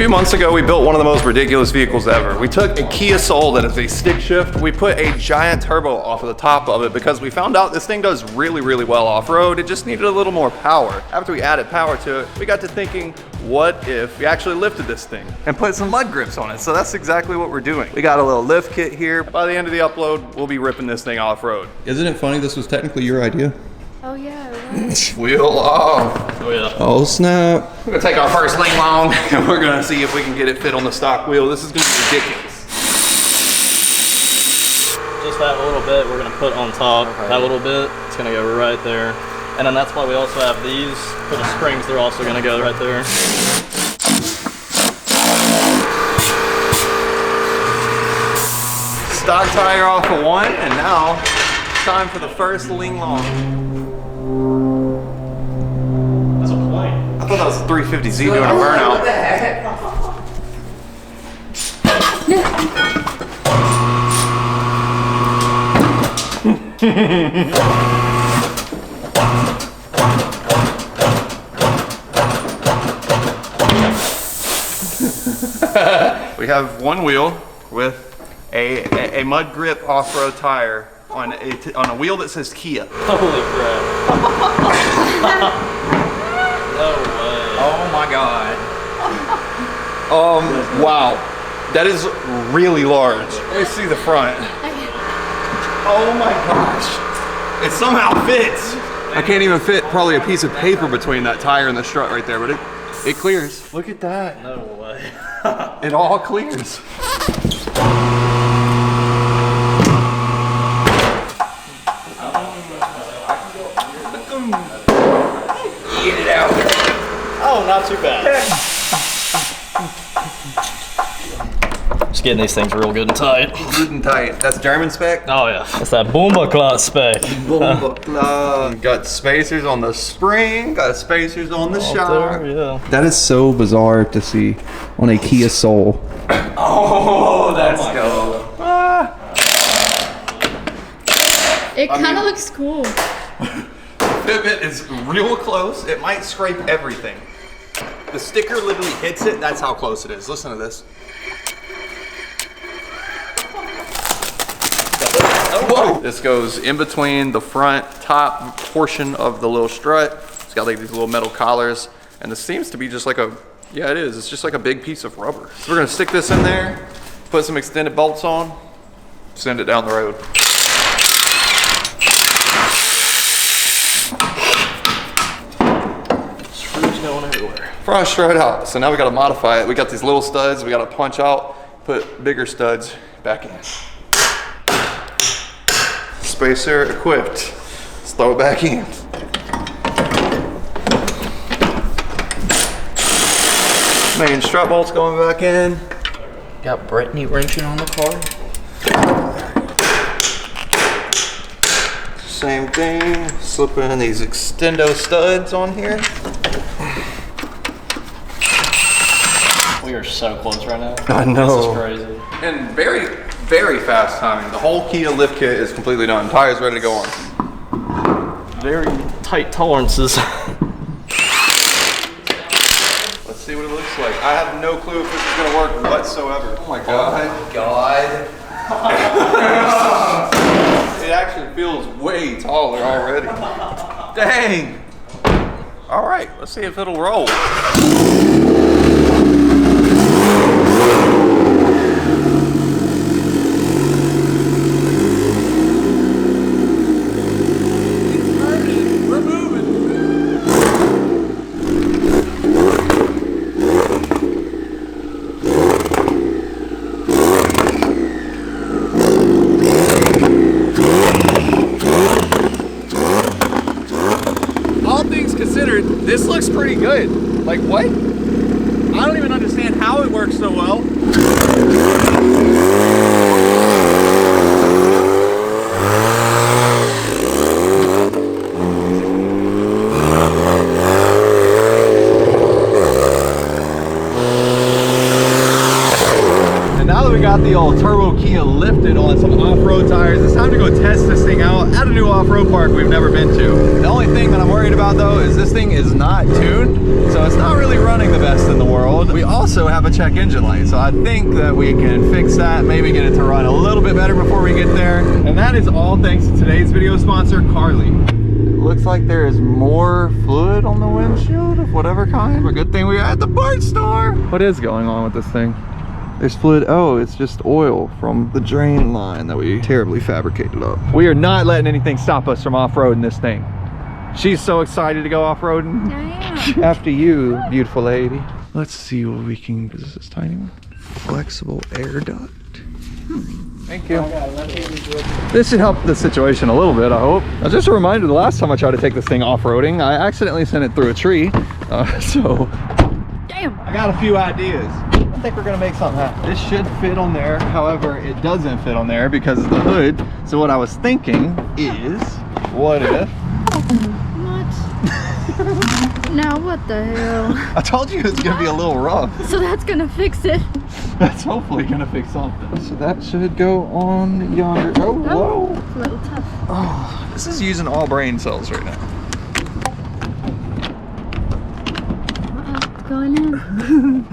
2 months ago, we built one of the most ridiculous vehicles ever. We took a Kia Soul that is a stick shift. We put a giant turbo off of the top of it because we found out this thing does really, really well off-road. It just needed a little more power. After we added power to it, we got to thinking, what if we actually lifted this thing and put some mud grips on it? So that's exactly what we're doing. We got a little lift kit here. By the end of the upload, we'll be ripping this thing off-road. Isn't it funny this was technically your idea? Oh yeah, it was. Wheel off. Oh yeah. Oh snap. We're gonna take our first lane long and we're gonna see if we can get it fit on the stock wheel. This is gonna be ridiculous. Just that little bit we're gonna put on top. Okay. That little bit, it's gonna go right there. And then that's why we also have these for the springs. They're also gonna go right there. Stock tire off of one, and now it's time for the first ling long. That's a plane. I thought that was a 350Z doing a burnout. What the heck? We have one wheel with a mud grip off-road tire on a wheel that says Kia. Holy crap. No way. Oh my god. Wow. That is really large. Let me see the front. Oh my gosh. It somehow fits. I can't even fit probably a piece of paper between that tire and the strut right there, but it clears. Look at that. No way. It all clears. Get it out. Oh, not too bad. Just getting these things real good and tight. Good and tight. That's German spec? Oh yeah. That's that Boomba spec. Got spacers on the spring, got spacers on the shock. There, yeah. That is so bizarre to see on a Kia Soul. Oh, let's go. Ah. It kind of looks cool. Pivot is real close. It might scrape everything. The sticker literally hits it. That's how close it is. Listen to this. Whoa! This goes in between the front top portion of the little strut. It's got like these little metal collars, and this seems to be just like a, yeah, it is. It's just like a big piece of rubber. So we're gonna stick this in there, put some extended bolts on, send it down the road. Screws going everywhere. Frost strut out. So now we gotta modify it. We got these little studs we gotta punch out, put bigger studs back in. Spacer equipped. Let's throw it back in. Main strut bolts going back in. Got Brittany wrenching on the car. Same thing. Slipping these extendo studs on here. We are so close right now. I know. This is crazy. And very, very fast timing. The whole Kia lift kit is completely done. Tires ready to go on. Very tight tolerances. Let's see what it looks like. I have no clue if this is gonna work whatsoever. Oh my god. Oh my god. It actually feels way taller already. Dang. All right, let's see if it'll roll. This looks pretty good. Like what? I don't even understand how it works so well. And now that we got the old turbo Kia lift lifted on some off-road tires. It's time to go test this thing out at a new off-road park we've never been to. The only thing that I'm worried about though is this thing is not tuned, so it's not really running the best in the world. We also have a check engine light, so I think that we can fix that, maybe get it to run a little bit better before we get there. And that is all thanks to today's video sponsor, Carly. It looks like there is more fluid on the windshield of whatever kind. A good thing we are at the parts store. What is going on with this thing? There's fluid. Oh, it's just oil from the drain line that we terribly fabricated up. We are not letting anything stop us from off-roading this thing. She's so excited to go off-roading. I am. After you, beautiful lady. Let's see what we can, is this tiny one? Flexible air duct. Thank you. This should help the situation a little bit, I hope. Now, just a reminder, the last time I tried to take this thing off-roading, I accidentally sent it through a tree. So, Damn. I got a few ideas. I think we're gonna make something happen. This should fit on there. However, it doesn't fit on there because of the hood. So what I was thinking is, what if? What? Now what the hell? I told you it's gonna be a little rough. So that's gonna fix it. That's hopefully gonna fix something. So that should go on yonder. Oh, whoa. It's a little tough. Oh, this is using all brain cells right now. What's going in?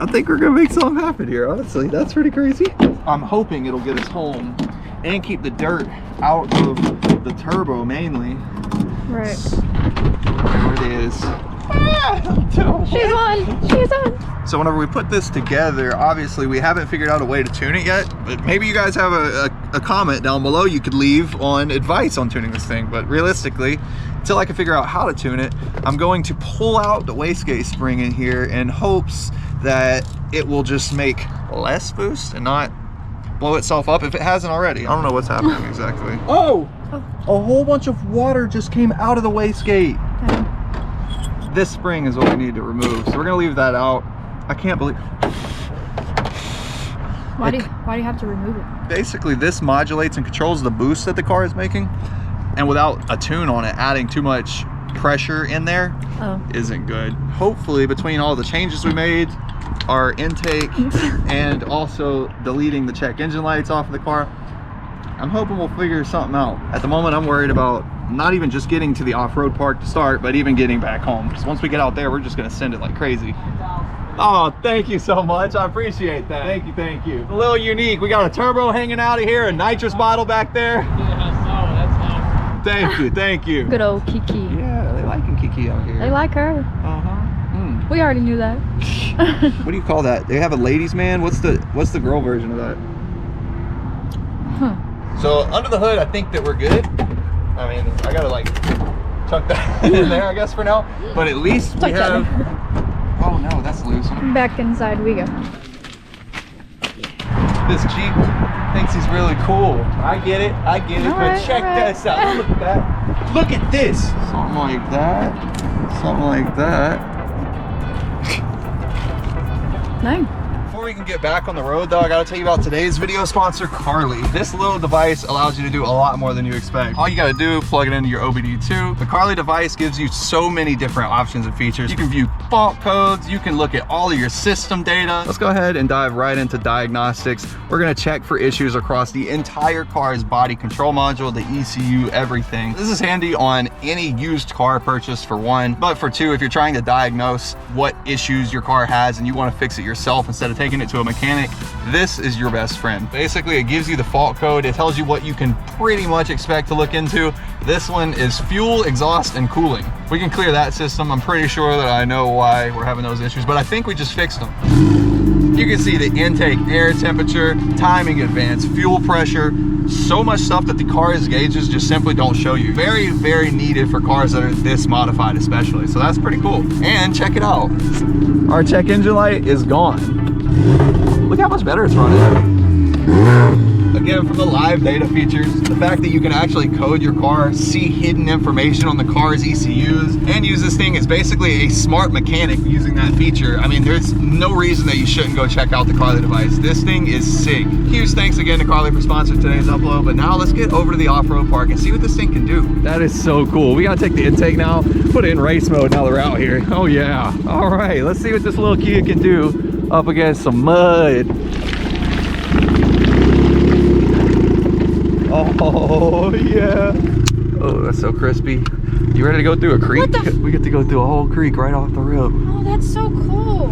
I think we're gonna make something happen here, honestly. That's pretty crazy. I'm hoping it'll get us home and keep the dirt out of the turbo mainly. Right. There it is. She's on. She's on. So whenever we put this together, obviously we haven't figured out a way to tune it yet, but maybe you guys have a comment down below you could leave on advice on tuning this thing. But realistically, until I can figure out how to tune it, I'm going to pull out the wastegate spring in here in hopes that it will just make less boost and not blow itself up if it hasn't already. I don't know what's happening exactly. Oh! A whole bunch of water just came out of the wastegate. Okay. This spring is what we need to remove, so we're gonna leave that out. I can't believe. Why do you have to remove it? Basically, this modulates and controls the boost that the car is making, and without a tune on it, adding too much pressure in there isn't good. Hopefully, between all the changes we made, our intake, and also deleting the check engine lights off of the car, I'm hoping we'll figure something out. At the moment, I'm worried about not even just getting to the off-road park to start, but even getting back home. Because once we get out there, we're just gonna send it like crazy. Oh, thank you so much. I appreciate that. Thank you, thank you. A little unique. We got a turbo hanging out of here, a nitrous bottle back there. Yeah, that's Thank you, thank you. Good old Kiki. Yeah, they liking Kiki out here. They like her. Uh-huh. We already knew that. What do you call that? They have a ladies' man? What's the girl version of that? Huh. So under the hood, I think that we're good. I mean, I gotta like chuck that in there, I guess, for now. But at least we Chuck that have. in. Oh no, that's loose. Back inside we go. This Jeep thinks he's really cool. I get it, but check this out. Look at that. Look at this. Something like that. Something like that. No. Before we can get back on the road though, I gotta tell you about today's video sponsor, Carly. This little device allows you to do a lot more than you expect. All you gotta do, plug it into your OBD2. The Carly device gives you so many different options and features. You can view fault codes, you can look at all of your system data. Let's go ahead and dive right into diagnostics. We're gonna check for issues across the entire car's body control module, the ECU, everything. This is handy on any used car purchase for one, but for two, if you're trying to diagnose what issues your car has and you wanna fix it yourself instead of taking it to a mechanic, this is your best friend. Basically, it gives you the fault code. It tells you what you can pretty much expect to look into. This one is fuel, exhaust, and cooling. We can clear that system. I'm pretty sure that I know why we're having those issues, but I think we just fixed them. You can see the intake air temperature, timing advance, fuel pressure, so much stuff that the car's gauges just simply don't show you. Very, very needed for cars that are this modified especially. So that's pretty cool. And check it out. Our check engine light is gone. Look how much better it's running. Again, from the live data features, the fact that you can actually code your car, see hidden information on the car's ECUs, and use this thing as basically a smart mechanic using that feature. I mean, there's no reason that you shouldn't go check out the Carly device. This thing is sick. Huge thanks again to Carly for sponsoring today's upload, but now let's get over to the off-road park and see what this thing can do. That is so cool. We gotta take the intake now, put it in race mode now that we're out here. Oh yeah. All right, let's see what this little Kia can do up against some mud. Oh yeah. Oh, that's so crispy. You ready to go through a creek? We get to go through a whole creek right off the rip. Oh, that's so cool.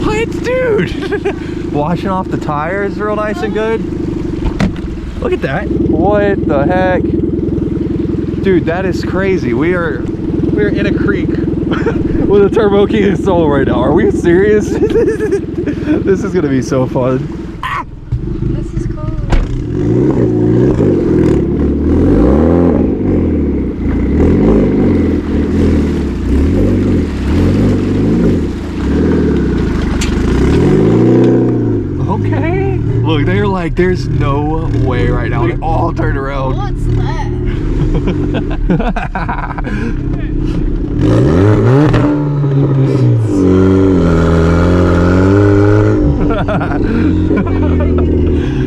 What, dude? Washing off the tires real nice and good. Look at that. What the heck? Dude, that is crazy. We're in a creek with a turbo Kia Soul right now. Are we serious? This is gonna be so fun. This is cool. Okay. Look, they're like, there's no way right now. They all turned around. What's that?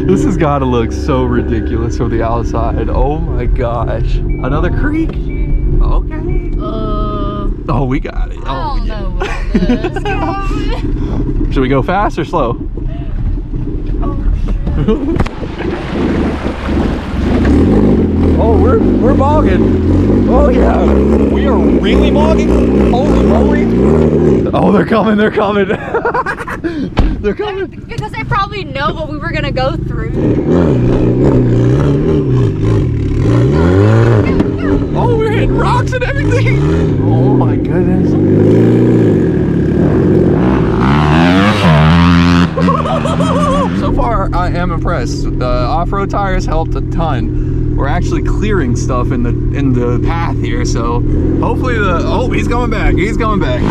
This has got to look so ridiculous from the outside. Oh my gosh. Another creek? Okay. Oh, we got it. I don't know what this is. Should we go fast or slow? Oh, we're bogging. Oh yeah, we are really bogging. Holy moly! Oh, they're coming. They're coming. They're coming. Because they probably know what we were gonna go through. Oh, we're hitting rocks and everything. Oh my goodness. So far, I am impressed. The off-road tires helped a ton. We're actually clearing stuff in the path here, so hopefully oh, he's coming back. He's coming back.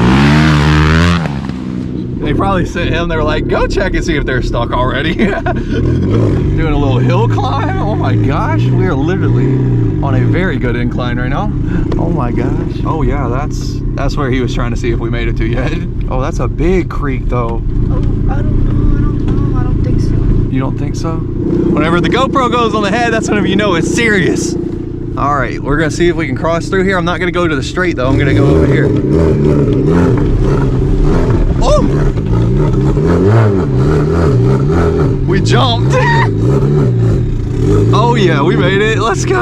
They probably sent him. They were like, go check and see if they're stuck already. Doing a little hill climb. Oh my gosh, we are literally on a very good incline right now. Oh my gosh. Oh yeah, that's where he was trying to see if we made it to yet. Oh, that's a big creek though. Oh, I don't know. I don't think so. You don't think so? Whenever the GoPro goes on the head, that's whenever you know it's serious. All right, we're gonna see if we can cross through here. I'm not gonna go to the straight though. I'm gonna go over here. Oh! We jumped. Oh yeah, we made it. Let's go.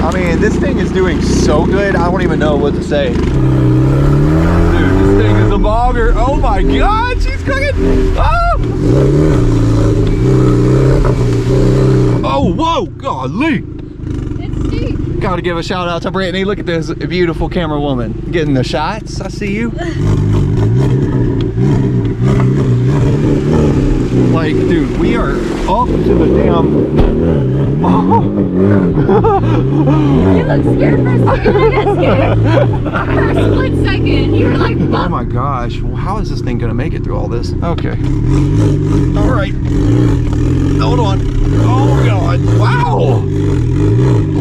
I mean, this thing is doing so good. I don't even know what to say. Dude, this thing is a bogger. Oh my God, she's cooking. Oh! Oh, whoa, golly. It's steep. Gotta give a shout out to Brittany. Look at this beautiful camera woman. Getting the shots, I see you. Like, dude, we are up to the damn... Oh. You look scared for a second. I got scared. For a split second. You were like, Oh my gosh, how is this thing gonna make it through all this? Okay. All right. Hold on. Oh God. Wow.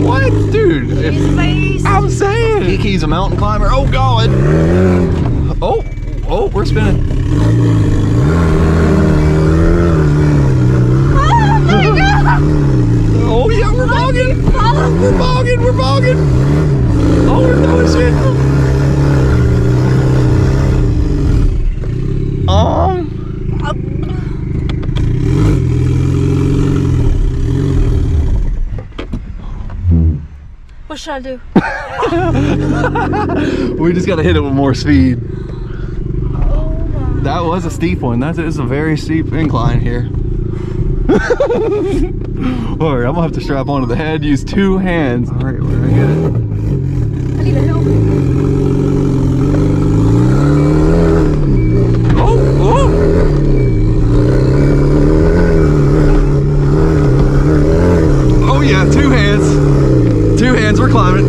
What? Dude. his face. I'm saying. Kiki's a mountain climber. Oh God. Oh, we're spinning. Oh my God. Oh yeah, we're bogging. We're bogging. We're bogging. Oh, we're doing shit. What should I do? We just gotta hit it with more speed. Oh my. That was a steep one. That is a very steep incline here. Alright, I'm gonna have to strap onto the head, use two hands. Alright, we're gonna get it. I need a help. Oh yeah, two hands. Two hands, we're climbing.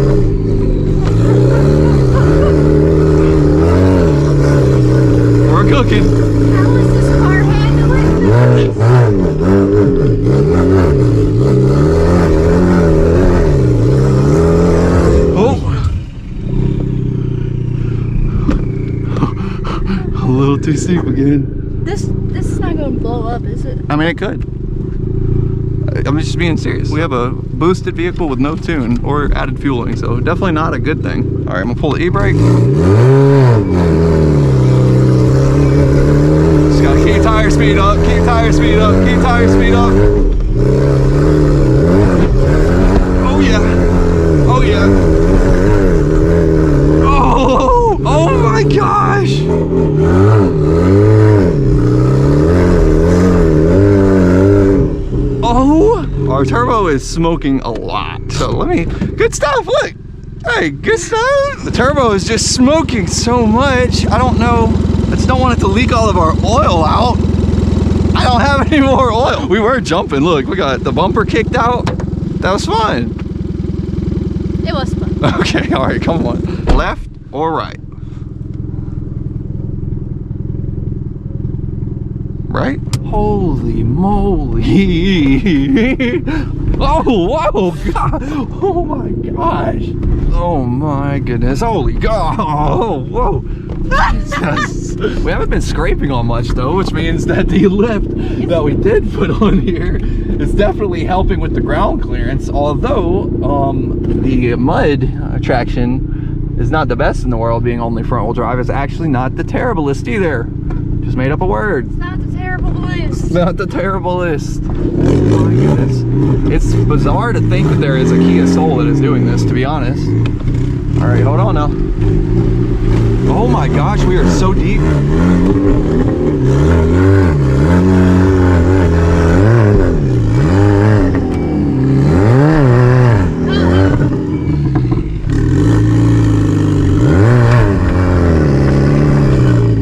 We're cooking. How is this car handling this? Oh. A little too steep again. This is not gonna blow up, is it? I mean, it could. I'm just being serious. We have a boosted vehicle with no tune or added fueling, so definitely not a good thing. All right, I'm gonna pull the e-brake. Just gotta keep tire speed up, keep tire speed up, keep tire speed up. Oh, our turbo is smoking a lot. So let me, good stuff, look. Hey, good stuff. The turbo is just smoking so much. I don't know, I just don't want it to leak all of our oil out. I don't have any more oil. We were jumping, look, we got the bumper kicked out. That was fun. It was fun. Okay, all right, come on. Left or right? Right? Holy moly. Oh, whoa, God. Oh my gosh. Oh my goodness. Holy God. Oh, whoa. We haven't been scraping on much though, which means that the lift that we did put on here is definitely helping with the ground clearance, although the mud traction is not the best in the world, being only front wheel drive. It's actually not the terriblest either. Just made up a word. It's not the terrible list. Not the terriblest. Oh my goodness. It's bizarre to think that there is a Kia Soul that is doing this, to be honest. All right, hold on now. Oh my gosh, we are so deep.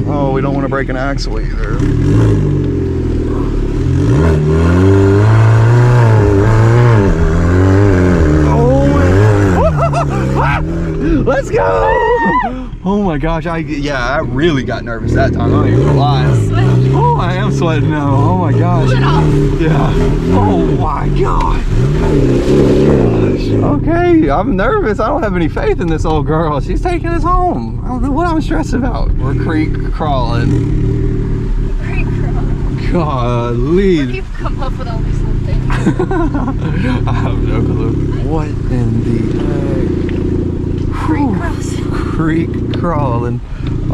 Oh, we don't want to break an axle either. Let's go! Oh my gosh, I really got nervous that time. I'm not even gonna lie. Oh, I am sweating now. Oh my gosh. Yeah. Oh my god. Gosh. Okay, I'm nervous. I don't have any faith in this old girl. She's taking us home. I don't know what I'm stressed about. We're creek crawling. Creek crawl. Golly. Where do you come up with all these little things? I have no clue. What in the heck? Creek crawls. Creek crawling.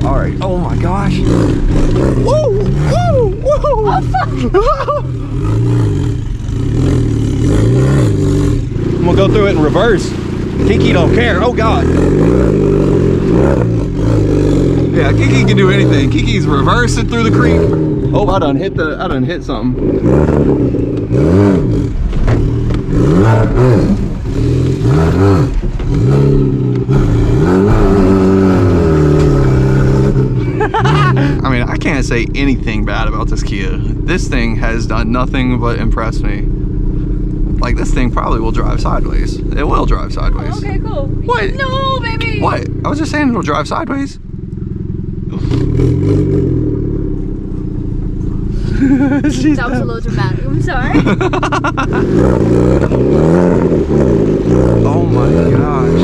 All right. Oh my gosh. Whoa! Whoa! Whoa! Oh, fuck. I'm gonna go through it in reverse. Kiki don't care. Oh God. Yeah, Kiki can do anything. Kiki's reversing through the creek. Oh, I done hit something. I mean, I can't say anything bad about this Kia. This thing has done nothing but impress me. Like, this thing probably will drive sideways. It will drive sideways. Okay, cool. What? No, baby. What? I was just saying it'll drive sideways. That was a little dramatic. I'm sorry. Oh my gosh.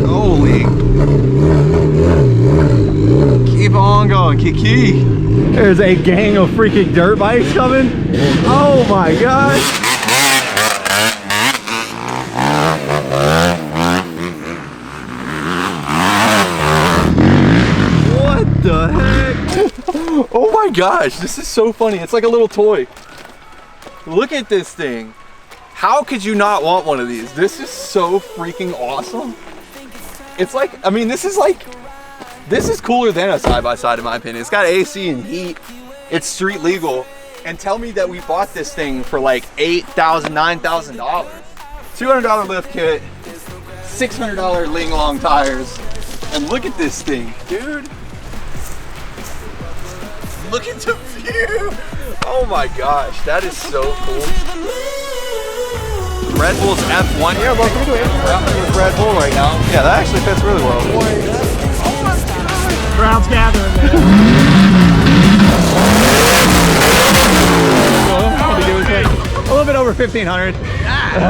Holy. Keep on going, Kiki. There's a gang of freaking dirt bikes coming. Oh my gosh. What the heck? Oh my gosh, this is so funny. It's like a little toy. Look at this thing. How could you not want one of these? This is so freaking awesome. It's like, I mean, this is cooler than a side-by-side in my opinion. It's got AC and heat. It's street legal. And tell me that we bought this thing for like $8,000, $9,000. $200 lift kit, $600 Ling Long tires. And look at this thing, dude. Look at the view. Oh my gosh, that is so cool. Red Bull's F1. Yeah, look, we're doing it with Red Bull right now. Yeah, that actually fits really well. Crowd's gathering, man. A little bit over 1,500.